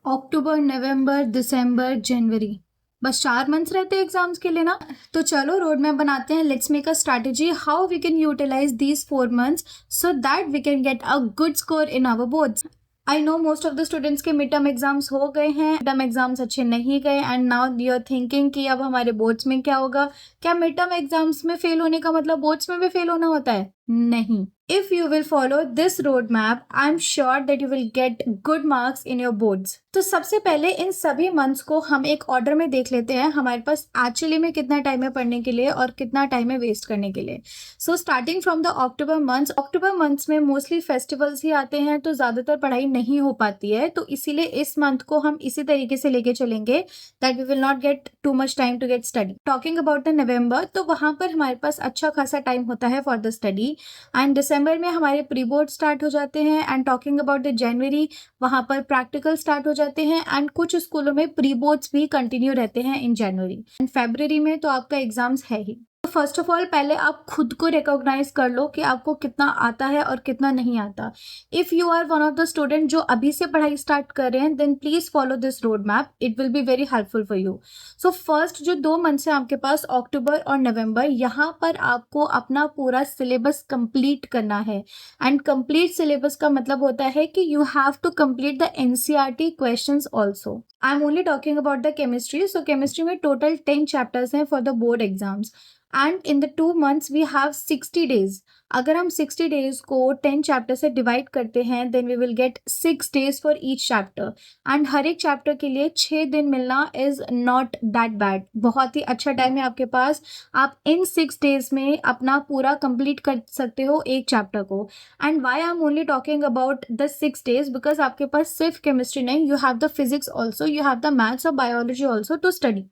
अक्टूबर, नवंबर, दिसंबर, जनवरी, बस 4 मंथ्स रहते हैं एग्जाम्स के लिए ना। तो चलो रोड मैप बनाते हैं। Let's make a strategy how we can utilize these 4 months so that we can get a good score in our boards. I know most of the students के मिड टर्म एग्जाम्स हो गए हैं, mid term exams अच्छे नहीं गए and now you are thinking कि अब हमारे बोर्ड्स में क्या होगा। क्या मिड टर्म एग्जाम्स में फेल होने का मतलब बोर्ड्स में भी फेल होना होता है? नहीं। If you will follow this roadmap, I'm sure that you will get good marks in your boards. तो सबसे पहले इन सभी मंथ्स को हम एक ऑर्डर में देख लेते हैं, हमारे पास एक्चुअली में कितना टाइम है पढ़ने के लिए और कितना टाइम है वेस्ट करने के लिए। So starting from the October months में मोस्टली फेस्टिवल्स ही आते हैं, तो ज़्यादातर पढ़ाई नहीं हो पाती है, तो इसीलिए इस मंथ को हम इसी तरीके से लेके चलेंगे that we will not get too much time to get study. Talking about the November, तो वहाँ पर हमारे पास अच्छा खासा टाइम होता है फॉर द स्टडी एंड दिसंबर में हमारे प्री बोर्ड स्टार्ट हो जाते हैं and talking about the January, वहाँ पर प्रैक्टिकल स्टार्ट हो जाते हैं एंड कुछ स्कूलों में प्री बोर्ड्स भी कंटिन्यू रहते हैं इन जनवरी एंड फरवरी में तो आपका एग्जाम्स है ही। फर्स्ट ऑफ ऑल पहले आप खुद को रिकॉग्नाइज कर लो कि आपको कितना आता है और कितना नहीं आता। If you are one of the student जो अभी से पढ़ाई स्टार्ट कर रहे हैं then please follow this road map, it will be very helpful for you. So first जो 2 मंथ्स है आपके पास अक्टूबर और नवंबर, यहाँ पर आपको अपना पूरा सिलेबस कंप्लीट करना है एंड कंप्लीट सिलेबस का मतलब होता है कि you have to complete the NCERT questions also. I am only talking about the chemistry. So chemistry में टोटल 10 चैप्टर्स हैं for the board exams and in the 2 months we have 60 days. अगर हम 60 days को 10 chapter से divide करते हैं then we will get 6 days for each chapter and हर एक चैप्टर के लिए 6 दिन मिलना इज नॉट दैट बैड, बहुत ही अच्छा टाइम है आपके पास। आप इन 6 डेज में अपना पूरा कंप्लीट कर सकते हो एक चैप्टर को। And why I am only talking about the 6 days because आपके पास सिर्फ केमिस्ट्री नहीं, you have the physics also, you have the maths और बायोलॉजी ऑल्सो टू स्टडी।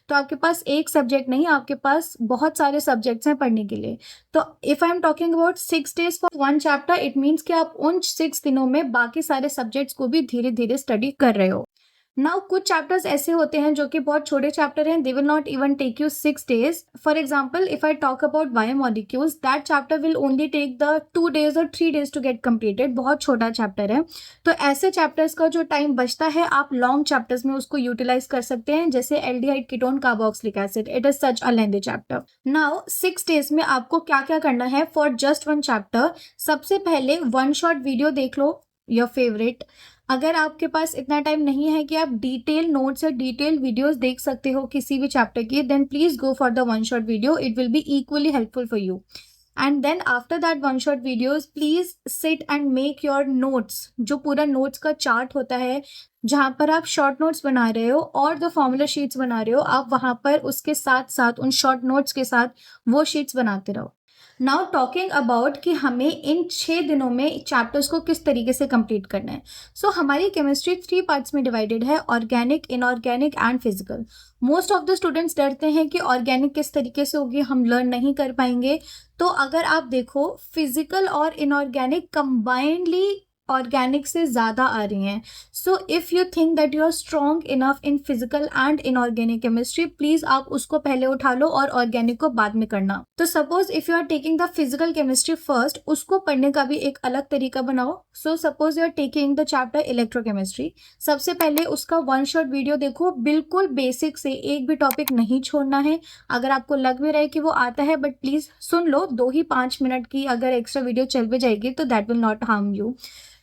तो आपके पास एक सब्जेक्ट नहीं, आपके पास बहुत सारे सब्जेक्ट्स हैं पढ़ने के लिए। तो if I am talking about 6 days for 1 chapter, it means कि आप उन 6 दिनों में बाकी सारे सब्जेक्ट्स को भी धीरे धीरे स्टडी कर रहे हो। नाउ कुछ चैप्टर्स ऐसे होते हैं जो कि बहुत छोटे चैप्टर हैं, they will not even take you 6 days. For example if I talk about biomolecules, that chapter will only take the 2 days और 3 डेज टू गेट कंप्लीटेड, बहुत छोटा चैप्टर है। तो ऐसे चैप्टर्स का जो टाइम बचता है आप लॉन्ग चैप्टर्स में उसको यूटिलाइज कर सकते हैं, जैसे aldehyde ketone carboxylic acid, it is such a lengthy chapter. Now 6 days में आपको क्या क्या करना है फॉर जस्ट 1 चैप्टर। सबसे पहले 1 शॉर्ट वीडियो देख लो, योर फेवरेट। अगर आपके पास इतना टाइम नहीं है कि आप डिटेल नोट्स या डिटेल वीडियोस देख सकते हो किसी भी चैप्टर की, then please go for the 1 shot video, it will be equally helpful for you. And then after that 1 shot videos please sit and make your notes, जो पूरा notes का चार्ट होता है जहाँ पर आप शॉर्ट नोट्स बना रहे हो और द फॉर्मूला शीट्स बना रहे हो, आप वहाँ पर उसके साथ साथ उन शॉर्ट नोट्स के साथ वो शीट्स बनाते रहो। नाउ टॉकिंग अबाउट कि हमें इन 6 दिनों में चैप्टर्स को किस तरीके से कंप्लीट करना है। सो हमारी केमिस्ट्री 3 पार्ट्स में डिवाइडेड है, organic, inorganic and physical. Most of the students डरते हैं कि ऑर्गेनिक किस तरीके से होगी, हम लर्न नहीं कर पाएंगे। तो अगर आप देखो फिजिकल और इनऑर्गेनिक कंबाइंडली ऑर्गेनिक से ज़्यादा आ रही हैं। So if you think that you are strong enough in physical and inorganic chemistry, please आप उसको पहले उठा लो और ऑर्गेनिक को बाद में करना। तो suppose if you are taking the physical chemistry first, उसको पढ़ने का भी एक अलग तरीका बनाओ। So suppose you are taking the chapter electrochemistry, सबसे पहले उसका 1 शॉट वीडियो देखो, बिल्कुल बेसिक से, एक भी टॉपिक नहीं छोड़ना है। अगर आपको लग भी रहा है कि वो आता है but please soon low, 2 he 5 minute की अगर एक्स्ट्रा वीडियो चल भी जाएगी तो that will not harm you.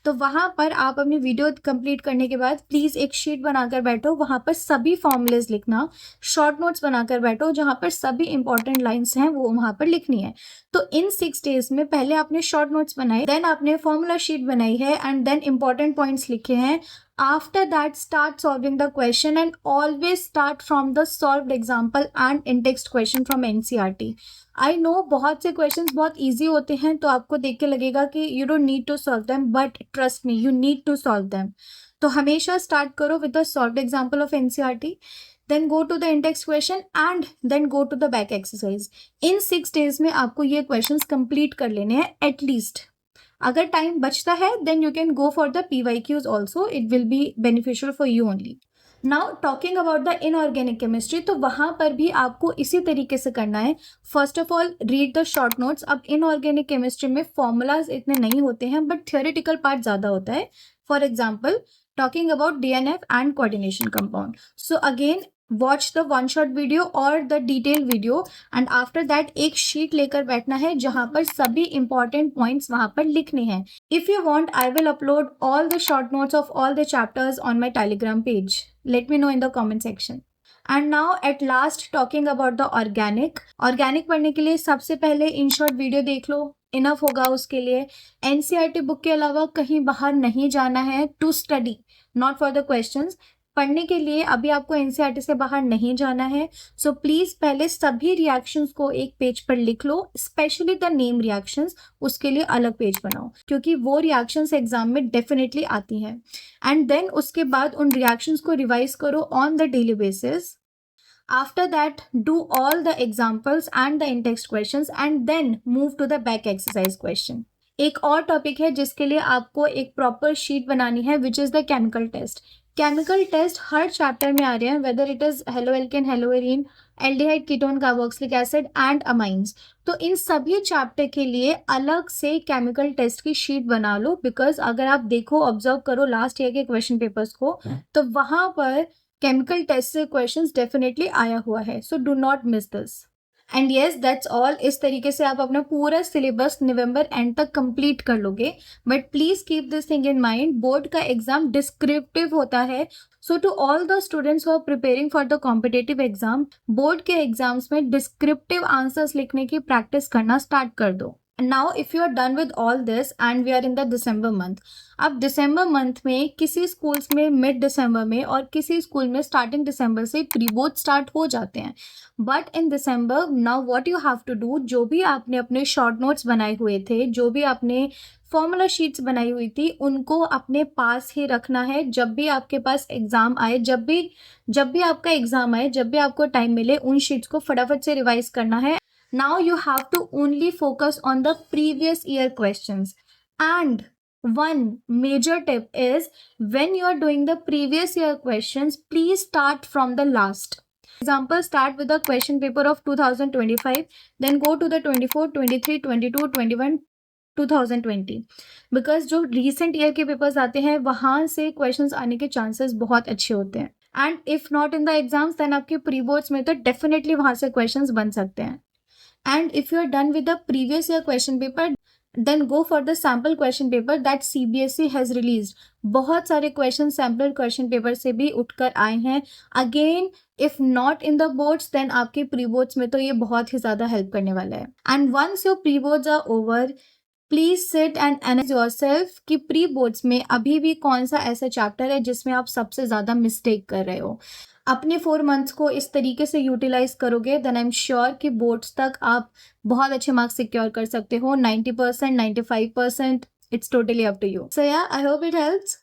तो वहाँ पर आप अपनी वीडियो कंप्लीट करने के बाद प्लीज़ एक शीट बनाकर बैठो, वहाँ पर सभी फॉर्मूलेज लिखना, शॉर्ट नोट्स बनाकर बैठो जहाँ पर सभी इंपॉर्टेंट लाइंस हैं वो वहाँ पर लिखनी है। तो इन 6 डेज में पहले आपने शॉर्ट नोट्स बनाए, देन आपने फॉर्मूला शीट बनाई है एंड देन इंपॉर्टेंट पॉइंट्स लिखे हैं। After that, start solving the question and always start from the solved example and in-text question from NCERT. I know बहुत से questions बहुत easy होते हैं तो आपको देख के लगेगा कि you don't need to solve them, but trust me, you need to solve them. तो हमेशा start करो with the solved example of NCERT. Then go to the in-text question and then go to the back exercise. In 6 days में आपको ये questions complete कर लेने हैं at least. अगर टाइम बचता है then you can go for the PYQs also, it will be beneficial for you only. Now talking about the inorganic chemistry, तो वहाँ पर भी आपको इसी तरीके से करना है। First of all read the short notes. अब इनऑर्गेनिक केमिस्ट्री में फॉर्मूलाज इतने नहीं होते हैं बट थियोरेटिकल पार्ट ज़्यादा होता है। For example talking about DNF and coordination compound. So again, watch the one shot video or the detailed video and after that एक sheet लेकर बैठना है जहाँ पर सभी important points वहाँ पर लिखने हैं. If you want, I will upload all the short notes of all the chapters on my Telegram page. Let me know in the comment section. And now at last talking about the organic पढ़ने के लिए सबसे पहले in short video देख लो, enough होगा उसके लिए. NCERT book के अलावा कहीं बाहर नहीं जाना है to study, not for the questions. पढ़ने के लिए अभी आपको एनसीईआरटी से बाहर नहीं जाना है. सो प्लीज पहले सभी रिएक्शंस को एक पेज पर लिख लो, स्पेशली द नेम रिएक्शंस. उसके लिए अलग पेज बनाओ क्योंकि वो रिएक्शंस एग्जाम में डेफिनेटली आती हैं. एंड देन उसके बाद उन रिएक्शंस को रिवाइज करो on the daily basis. After that, do all the examples and the in-text questions and then move to the back exercise question. एक और टॉपिक है जिसके लिए आपको एक प्रॉपर शीट बनानी है which is the chemical test. Chemical test हर चैप्टर में आ रहे हैं, whether it is haloalkane, haloarene, aldehyde, ketone, carboxylic acid and amines. तो इन सभी चैप्टर के लिए अलग से केमिकल टेस्ट की शीट बना लो. बिकॉज अगर आप देखो, ऑब्जर्व करो लास्ट ईयर के क्वेश्चन पेपर्स को, तो वहाँ पर केमिकल टेस्ट से क्वेश्चंस डेफिनेटली आया हुआ है. So do not miss this. And yes, that's all. इस तरीके से आप अपना पूरा सिलेबस नवंबर एंड तक कंप्लीट कर लोगे. But please keep this thing in mind, board का एग्जाम डिस्क्रिप्टिव होता है. So to all the students who are preparing for the competitive exam, board के एग्जाम्स में डिस्क्रिप्टिव आंसर्स लिखने की प्रैक्टिस करना स्टार्ट कर दो. Now if you are done with all this and we are in the December month, अब दिसंबर month में किसी स्कूल्स में मिड दिसंबर में और किसी स्कूल में स्टार्टिंग दिसंबर से प्री बोर्ड स्टार्ट हो जाते हैं. But in December now what you have to do, जो भी आपने अपने शॉर्ट नोट्स बनाए हुए थे, जो भी आपने फॉर्मूला शीट्स बनाई हुई थी, उनको अपने पास ही रखना है. जब भी आपके पास एग्जाम आए, जब भी आपका एग्जाम आए, जब भी आपको टाइम मिले, उन शीट्स को फटाफट से रिवाइज करना है. Now you have to only focus on the previous year questions. And one major tip is when you are doing the previous year questions, please start from the last. Example, start with the question paper of 2025, then go to the 24, 23, 22, 21, 2020. Because जो recent year के papers आते हैं वहाँ से questions आने के chances बहुत अच्छे होते हैं. And if not in the exams, then आपके pre boards में तो definitely वहाँ से questions बन सकते हैं. And if you are done with the previous year question paper, then go for the sample question paper that CBSE has released. बहुत सारे क्वेश्चन सैम्पल क्वेश्चन पेपर से भी उठकर आए हैं. Again, if not in the boards, then आपके pre boards में तो ये बहुत ही ज़्यादा हेल्प करने वाला है. And once your pre boards are over, please sit and analyse yourself कि प्री बोर्ड्स में अभी भी कौन सा ऐसा चैप्टर है जिसमें आप सबसे ज़्यादा मिस्टेक कर रहे हो. अपने 4 मंथ्स को इस तरीके से यूटिलाइज करोगे, देन आई एम श्योर कि बोर्ड्स तक आप बहुत अच्छे मार्क्स सिक्योर कर सकते हो. 90%, 95%, it's totally up to you. So yeah, I hope it helps.